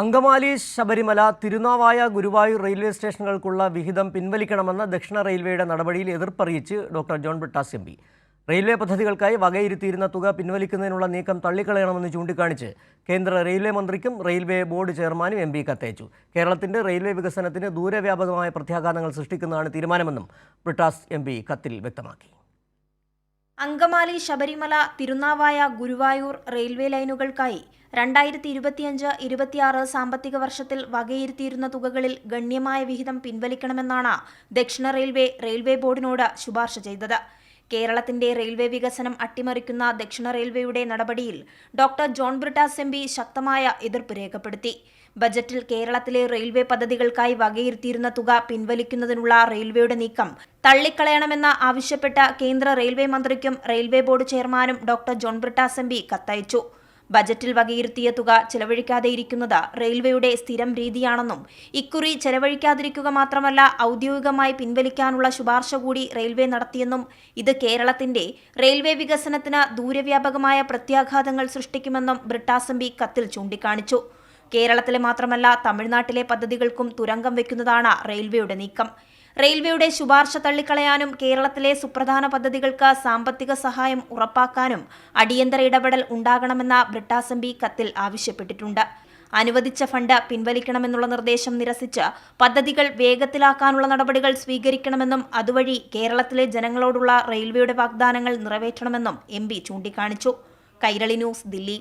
Angamaly Sabarimala Thirunavaya Guruvayur railway സ്റ്റേഷനുകൾക്കുള്ള വിഹിതം പിൻവലിക്കണമെന്ന ദക്ഷിണ റെയിൽവേയുടെ നടപടിയിൽ എതിർപ്പറിയിച്ച് doctor John Brittas M P. Railway പദ്ധതികൾക്കായി വകയിരുത്തിയിരുന്ന തുക പിൻവലിക്കുന്നതിനുള്ള നീക്കം തള്ളിക്കളയണമെന്ന് ചൂണ്ടിക്കാണിച്ച് കേന്ദ്ര റെയിൽവേ മന്ത്രിക്കും റെയിൽവേ ബോർഡ് ചെയർമാനും എം പി കത്തയച്ചു. കേരളത്തിന്റെ റെയിൽവേ വികസനത്തിന് ദൂരവ്യാപകമായ പ്രത്യാഘാതങ്ങൾ സൃഷ്ടിക്കുന്നതാണ് തീരുമാനമെന്നും ബ്രിട്ടാസ് എം പി കത്തിൽ വ്യക്തമാക്കി. അങ്കമാലി ശബരിമല തിരുനാവായ ഗുരുവായൂർ റെയിൽവേ ലൈനുകൾക്കായി 2025-26 സാമ്പത്തിക വർഷത്തിൽ വകയിരുത്തിയിരുന്ന തുകകളിൽ ഗണ്യമായ വിഹിതം പിൻവലിക്കണമെന്നാണ് ദക്ഷിണ റെയിൽവേ ബോർഡിനോട് ശുപാർശ ചെയ്തത്. കേരളത്തിന്റെ റെയിൽവേ വികസനം അട്ടിമറിക്കുന്ന ദക്ഷിണ റെയിൽവേയുടെ നടപടിയിൽ doctor John Brittas M P ശക്തമായ എതിർപ്പ് രേഖപ്പെടുത്തി. ബജറ്റിൽ കേരളത്തിലെ റെയിൽവേ പദ്ധതികൾക്കായി വകയിരുത്തിയിരുന്ന തുക പിൻവലിക്കുന്നതിനുള്ള റെയിൽവേയുടെ നീക്കം തള്ളിക്കളയണമെന്ന് ആവശ്യപ്പെട്ട കേന്ദ്ര റെയിൽവേ മന്ത്രിക്കും റെയിൽവേ ബോർഡ് ചെയർമാനും doctor John Brittas M P കത്തയച്ചു. ബജറ്റിൽ വകയിരുത്തിയ തുക ചെലവഴിക്കാതെയിരിക്കുന്നത് റെയിൽവേയുടെ സ്ഥിരം രീതിയാണെന്നും ഇക്കുറി ചെലവഴിക്കാതിരിക്കുക മാത്രമല്ല ഔദ്യോഗികമായി പിൻവലിക്കാനുള്ള ശുപാർശ കൂടി റെയിൽവേ നടത്തിയെന്നും ഇത് കേരളത്തിന്റെ റെയിൽവേ വികസനത്തിന് ദൂരവ്യാപകമായ പ്രത്യാഘാതങ്ങൾ സൃഷ്ടിക്കുമെന്നും ബ്രിട്ടാസ് എം പി കത്തിൽ ചൂണ്ടിക്കാണിച്ചു. കേരളത്തിലെ മാത്രമല്ല തമിഴ്നാട്ടിലെ പദ്ധതികൾക്കും തുരങ്കം വയ്ക്കുന്നതാണ് റെയിൽവേയുടെ നീക്കം. റെയിൽവേയുടെ ശുപാർശ തള്ളിക്കളയാനും കേരളത്തിലെ സുപ്രധാന പദ്ധതികൾക്ക് സാമ്പത്തിക സഹായം ഉറപ്പാക്കാനും അടിയന്തര ഇടപെടൽ ഉണ്ടാകണമെന്ന ബ്രിട്ടാസ് എം പി കത്തിൽ ആവശ്യപ്പെട്ടിട്ടുണ്ട്. അനുവദിച്ച ഫണ്ട് പിൻവലിക്കണമെന്നുള്ള നിർദ്ദേശം നിരസിച്ച് പദ്ധതികൾ വേഗത്തിലാക്കാനുള്ള നടപടികൾ സ്വീകരിക്കണമെന്നും അതുവഴി കേരളത്തിലെ ജനങ്ങളോടുള്ള റെയിൽവേയുടെ വാഗ്ദാനങ്ങൾ നിറവേറ്റണമെന്നും എം പി ചൂണ്ടിക്കാണിച്ചു. കൈരളി ന്യൂസ്, ദില്ലി.